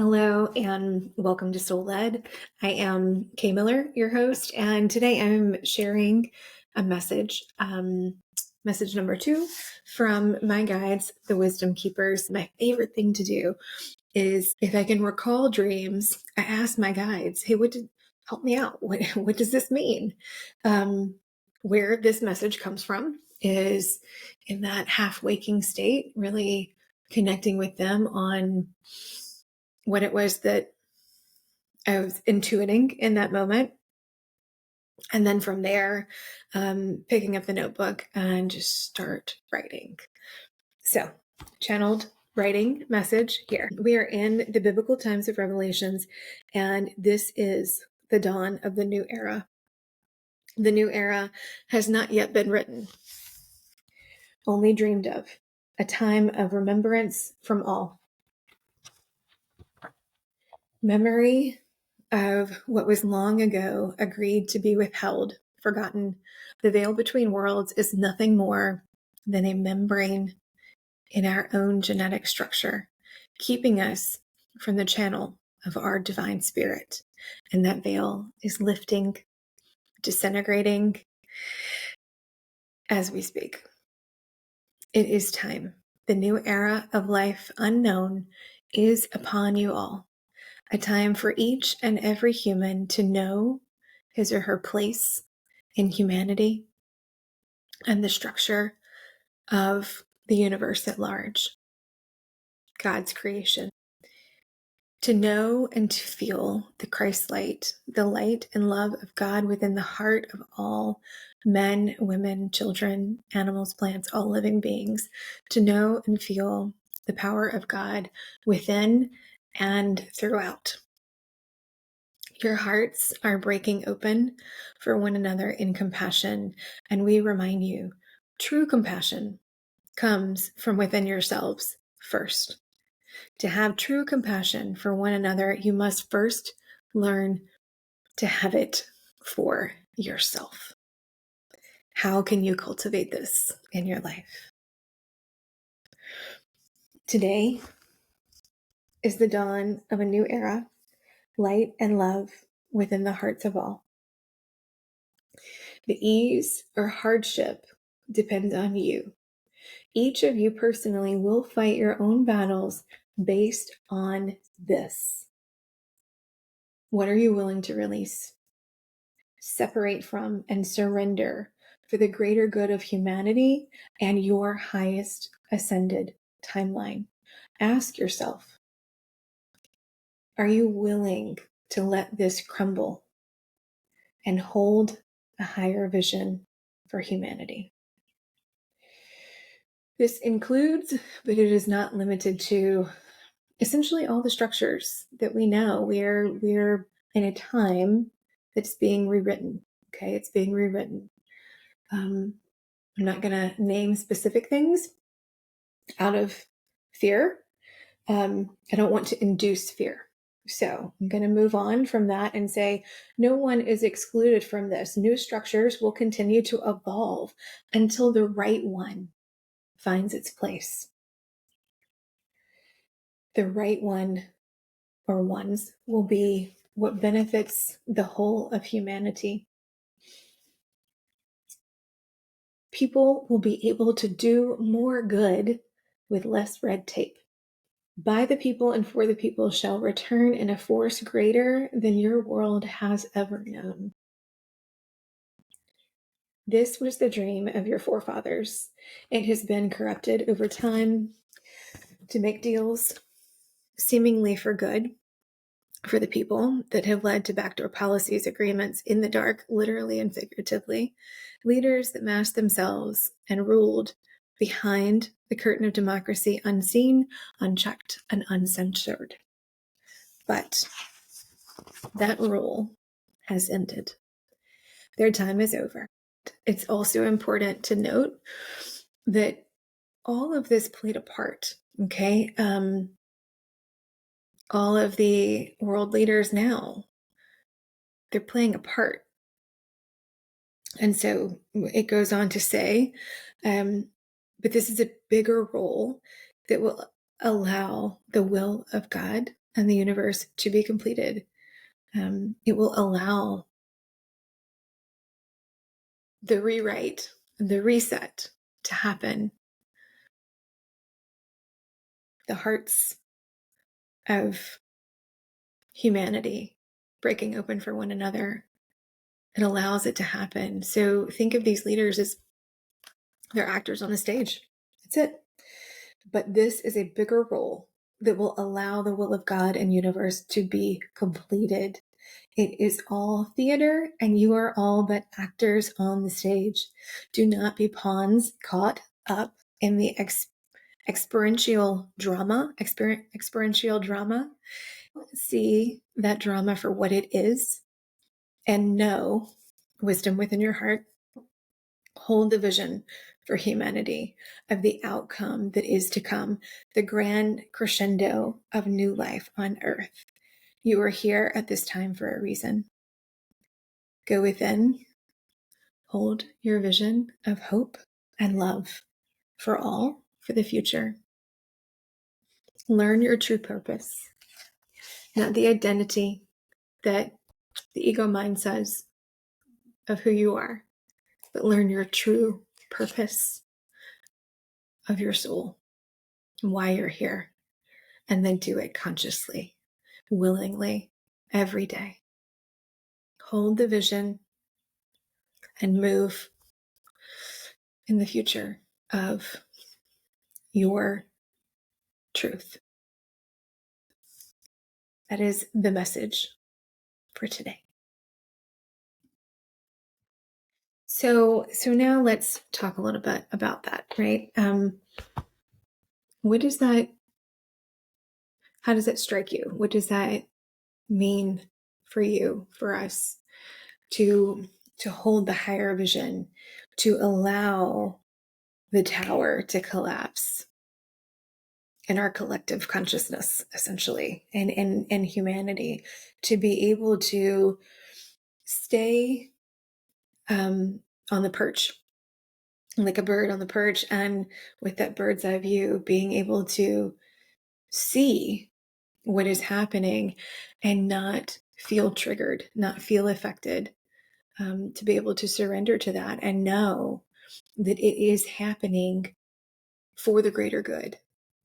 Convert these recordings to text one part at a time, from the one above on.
Hello and welcome to Soul Led. I am Kay Miller, your host, and today I'm sharing a message, message number 2 from my guides, the Wisdom Keepers. My favorite thing to do is if I can recall dreams, I ask my guides, "Hey, help me out? What does this mean?" Where this message comes from is in that half waking state, really connecting with them on what it was that I was intuiting in that moment. And then from there, picking up the notebook and just start writing. So, channeled writing message here. We are in the biblical times of Revelations, and this is the dawn of the new era. The new era has not yet been written, only dreamed of, a time of remembrance from all. Memory of what was long ago agreed to be withheld, forgotten. The veil between worlds is nothing more than a membrane in our own genetic structure, keeping us from the channel of our divine spirit. And that veil is lifting, disintegrating as we speak. It is time. The new era of life unknown is upon you all. A time for each and every human to know his or her place in humanity and the structure of the universe at large, God's creation. To know and to feel the Christ light, the light and love of God within the heart of all men, women, children, animals, plants, all living beings. To know and feel the power of God within and throughout. Your hearts are breaking open for one another in compassion, and we remind you, true compassion comes from within yourselves first. To have true compassion for one another, you must first learn to have it for yourself. How can you cultivate this in your life? Today is the dawn of a new era, light and love within the hearts of all. The ease or hardship depends on you. Each of you personally will fight your own battles based on this. What are you willing to release, separate from, and surrender for the greater good of humanity and your highest ascended timeline? Ask yourself, are you willing to let this crumble and hold a higher vision for humanity? This includes, but it is not limited to, essentially all the structures that we know. We're in a time that's being rewritten. Okay, it's being rewritten. I'm not going to name specific things out of fear. I don't want to induce fear. So I'm going to move on from that and say, no one is excluded from this. New structures will continue to evolve until the right one finds its place. The right one or ones will be what benefits the whole of humanity. People will be able to do more good with less red tape. By the people and for the people shall return in a force greater than your world has ever known. This was the dream of your forefathers. It has been corrupted over time to make deals seemingly for good for the people that have led to backdoor policies, agreements in the dark, literally and figuratively, leaders that masked themselves and ruled behind the curtain of democracy, unseen, unchecked, and uncensored. But that rule has ended. Their time is over. It's also important to note that all of this played a part, okay? All of the world leaders now, they're playing a part. And so it goes on to say, but this is a bigger role that will allow the will of God and the universe to be completed. It will allow the rewrite, the reset to happen. The hearts of humanity breaking open for one another. It allows it to happen. So think of these leaders as they're actors on a stage. That's it. But this is a bigger role that will allow the will of God and universe to be completed. It is all theater, and you are all but actors on the stage. Do not be pawns caught up in the experiential drama. See that drama for what it is, and know wisdom within your heart. Hold the vision for humanity of the outcome that is to come, the grand crescendo of new life on earth. You are here at this time for a reason. Go within, hold your vision of hope and love for all, for the future. Learn your true purpose, not the identity that the ego mind says of who you are, but learn your true purpose of your soul, why you're here, and then do it consciously, willingly, every day. Hold the vision and move in the future of your truth. That is the message for today. So now let's talk a little bit about that, right? What does that, how does that strike you? What does that mean for you, for us, to hold the higher vision, to allow the tower to collapse in our collective consciousness, essentially, and in humanity, to be able to stay on the perch, like a bird on the perch, and with that bird's eye view, being able to see what is happening and not feel triggered, not feel affected, to be able to surrender to that and know that it is happening for the greater good.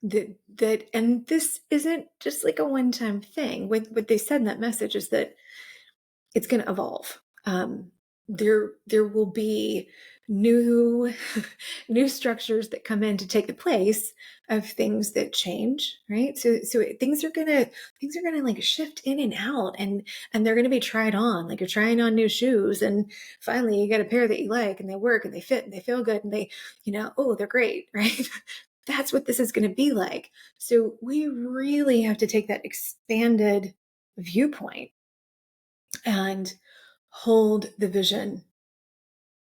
That and this isn't just like a one-time thing. What they said in that message is that it's going to evolve. There will be new new structures that come in to take the place of things that change, right? So things are gonna like shift in and out, and they're gonna be tried on, like you're trying on new shoes, and finally you get a pair that you like, and they work, and they fit, and they feel good, and they, oh, they're great, right? That's what this is going to be like. So we really have to take that expanded viewpoint and hold the vision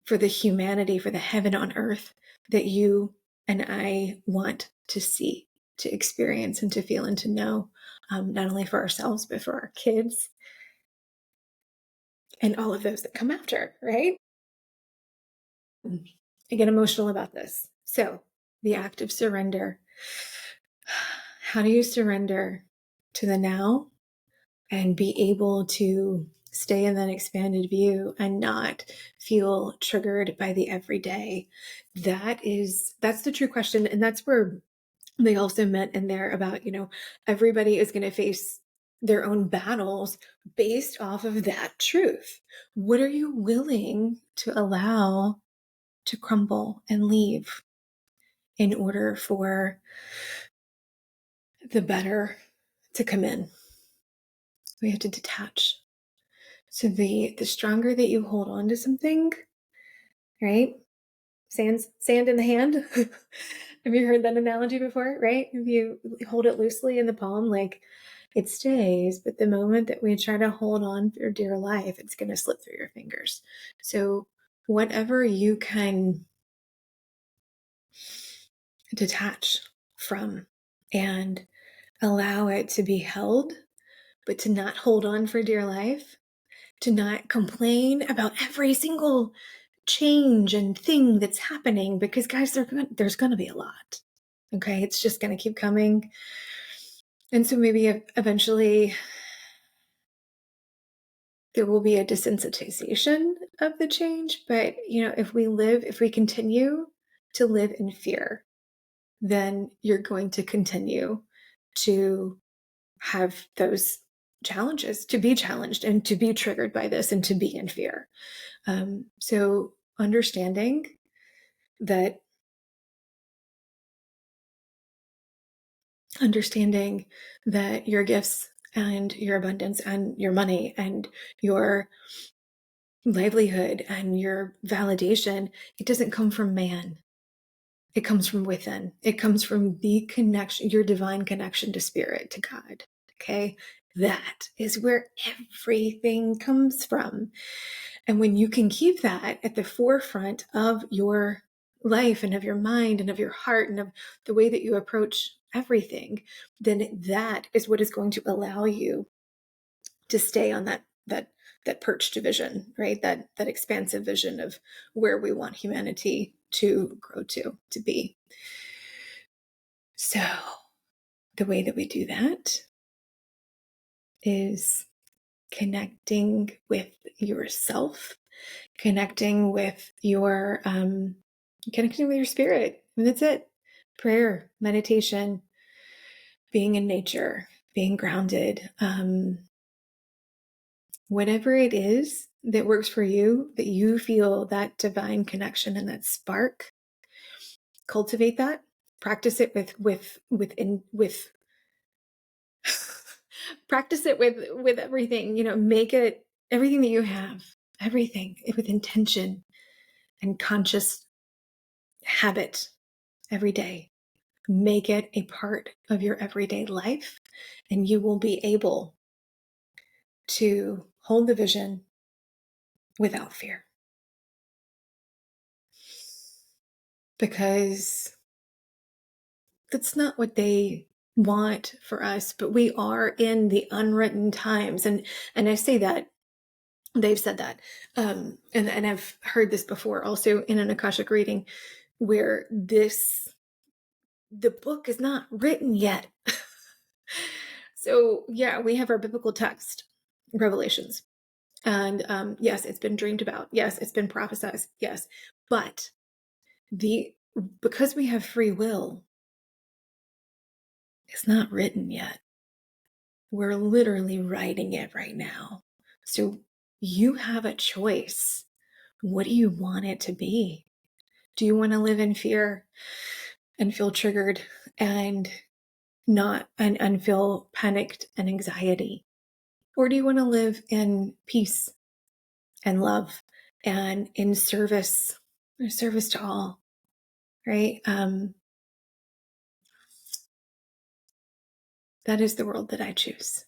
for the humanity, for the heaven on earth that you and I want to see, to experience, and to feel, and to know, not only for ourselves, but for our kids and all of those that come after, right? I get emotional about this. So the act of surrender. How do you surrender to the now and be able to stay in that expanded view and not feel triggered by the everyday? That's the true question. And that's where they also meant in there about, everybody is going to face their own battles based off of that truth. What are you willing to allow to crumble and leave in order for the better to come in? We have to detach. So the stronger that you hold on to something, right? Sand in the hand. Have you heard that analogy before, right? If you hold it loosely in the palm, like it stays, but the moment that we try to hold on for dear life, it's going to slip through your fingers. So whatever you can detach from and allow it to be held, but to not hold on for dear life, to not complain about every single change and thing that's happening, because guys, there's going to be a lot. Okay. It's just going to keep coming. And so maybe eventually there will be a desensitization of the change. But, if we continue to live in fear, then you're going to continue to have those challenges, to be challenged and to be triggered by this and to be in fear. So that understanding that your gifts and your abundance and your money and your livelihood and your validation, it doesn't come from man. It comes from within. It comes from the connection, your divine connection to spirit, to God. Okay. That is where everything comes from. And when you can keep that at the forefront of your life and of your mind and of your heart and of the way that you approach everything, then that is what is going to allow you to stay on that perched vision, right? That expansive vision of where we want humanity to grow to be. So the way that we do that is connecting with yourself, connecting with your spirit. And that's it. Prayer, meditation, being in nature, being grounded, whatever it is that works for you, that you feel that divine connection and that spark, cultivate that, practice it with practice it with everything, make it everything that you have, everything with intention and conscious habit every day. Make it a part of your everyday life, and you will be able to hold the vision without fear. Because that's not what they want for us, but we are in the unwritten times. And I say that, they've said that. And I've heard this before also in an Akashic reading, where the book is not written yet. So yeah, we have our biblical text, Revelations. And yes, it's been dreamed about. Yes, it's been prophesied. Yes. But because we have free will, it's not written yet. We're literally writing it right now. So you have a choice. What do you want it to be? Do you want to live in fear and feel triggered and and feel panicked and anxiety? Or do you want to live in peace and love and in service to all, right? That is the world that I choose.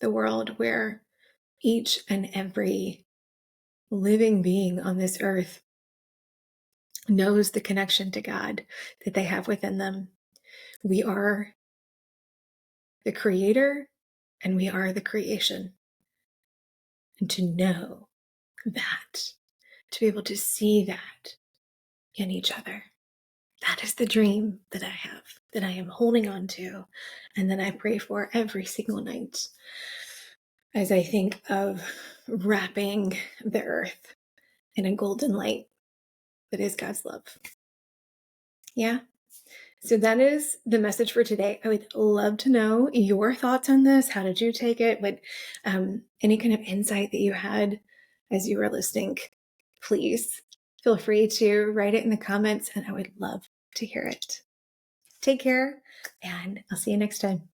The world where each and every living being on this earth knows the connection to God that they have within them. We are the creator and we are the creation. And to know that, to be able to see that in each other, that is the dream that I have, that I am holding on to, and that I pray for every single night as I think of wrapping the earth in a golden light that is God's love. Yeah. So that is the message for today. I would love to know your thoughts on this. How did you take it? What any kind of insight that you had as you were listening? Please feel free to write it in the comments, and I would love to hear it. Take care, and I'll see you next time.